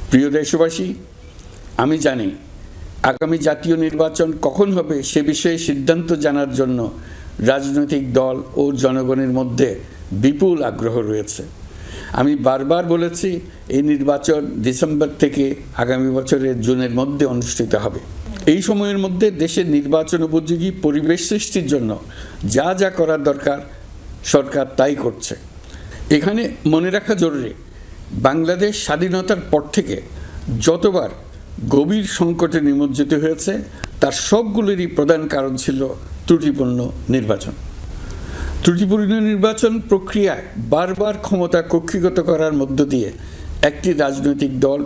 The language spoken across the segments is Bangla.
প্রিয় দেশবাসী, আমি জানি আগামী জাতীয় নির্বাচন কখন হবে সে বিষয়ে সিদ্ধান্ত জানার জন্য রাজনৈতিক দল ও জনগণের মধ্যে বিপুল আগ্রহ রয়েছে। আমি বারবার বলেছি, এই নির্বাচন ডিসেম্বর থেকে আগামী বছরের জুনের মধ্যে অনুষ্ঠিত হবে। এই সময়ের মধ্যে দেশের নির্বাচন উপযোগী পরিবেশ সৃষ্টির জন্য যা যা করার দরকার সরকার তাই করছে। এখানে মনে রাখা জরুরি, বাংলাদেশ স্বাধীনতার পর থেকে যতবার গভীর সংকটে নিমজ্জিত হয়েছে তার সবগুলোরই প্রধান কারণ ছিল ত্রুটিপূর্ণ নির্বাচন। ত্রুটিপূর্ণ নির্বাচন প্রক্রিয়ায় বারবার ক্ষমতা কক্ষিগত করার মধ্য দিয়ে একটি রাজনৈতিক দল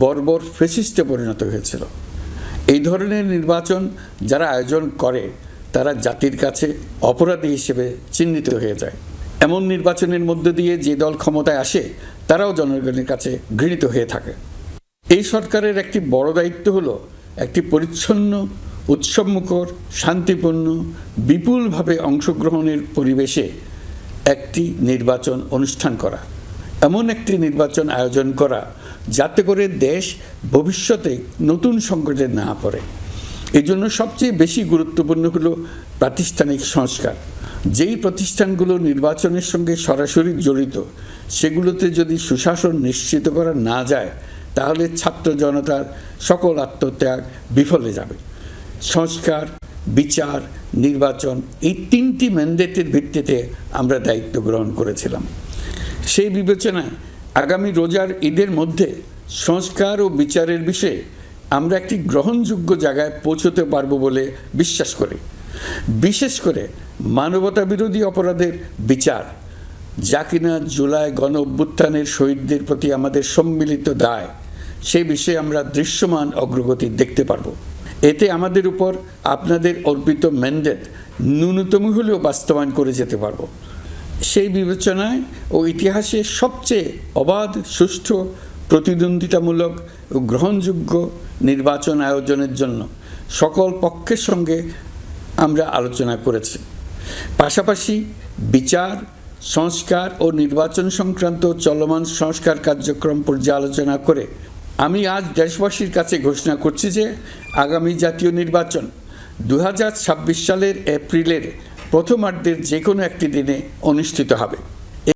বর্বর ফ্যাসিস্টে পরিণত হয়েছিল। এই ধরনের নির্বাচন যারা আয়োজন করে তারা জাতির কাছে অপরাধী হিসেবে চিহ্নিত হয়ে যায়। এমন নির্বাচনের মধ্য দিয়ে যে দল ক্ষমতায় আসে তারাও জনগণের কাছে ঘৃণিত হয়ে থাকে। এই সরকারের একটি বড় দায়িত্ব হলো একটি পরিচ্ছন্ন, উৎসবমুখর, শান্তিপূর্ণ, বিপুলভাবে অংশগ্রহণের পরিবেশে একটি নির্বাচন অনুষ্ঠান করা, এমন একটি নির্বাচন আয়োজন করা যাতে করে দেশ ভবিষ্যতে নতুন সংকটে না পড়ে। এই জন্য সবচেয়ে বেশি গুরুত্বপূর্ণ হলো প্রাতিষ্ঠানিক সংস্কার। যেই প্রতিষ্ঠানগুলো নির্বাচনের সঙ্গে সরাসরি জড়িত সেগুলোতে যদি সুশাসন নিশ্চিত করা না যায় তাহলে ছাত্র জনতার সকল আত্মত্যাগ বিফলে যাবে। সংস্কার, বিচার, নির্বাচন, এই তিনটি ম্যান্ডেটের ভিত্তিতে আমরা দায়িত্ব গ্রহণ করেছিলাম। সেই বিবেচনায় আগামী রোজার ঈদের মধ্যে সংস্কার ও বিচারের বিষয়ে আমরা একটি গ্রহণযোগ্য জায়গায় পৌঁছতে পারব বলে বিশ্বাস করি। বিশেষ করে মানবতা বিরোধী অপরাধের বিচার, যা কিনা জুলাই গণ অভ্যুত্থানের শহীদদের প্রতি আমাদের সম্মিলিত দায়, সেই বিষয়ে আমরা দৃশ্যমান অগ্রগতি দেখতে পারব। এতে আমাদের উপর আপনাদের অর্পিত ম্যান্ডেট ন্যূনতম হলেও বাস্তবায়ন করে যেতে পারব। সেই বিবেচনায় ও ইতিহাসে সবচেয়ে অবাধ, সুষ্ঠু, প্রতিদ্বন্দ্বিতামূলক ও গ্রহণযোগ্য নির্বাচন আয়োজনের জন্য সকল পক্ষের সঙ্গে আমরা আলোচনা করেছি। পাশাপাশি বিচার, সংস্কার ও নির্বাচন সংক্রান্ত চলমান সংস্কার কার্যক্রম পর্যালোচনা করে আমি আজ দেশবাসীর কাছে ঘোষণা করছি যে আগামী জাতীয় নির্বাচন 2026 সালের এপ্রিলের প্রথমার্ধের যে কোনো একটি দিনে অনুষ্ঠিত হবে।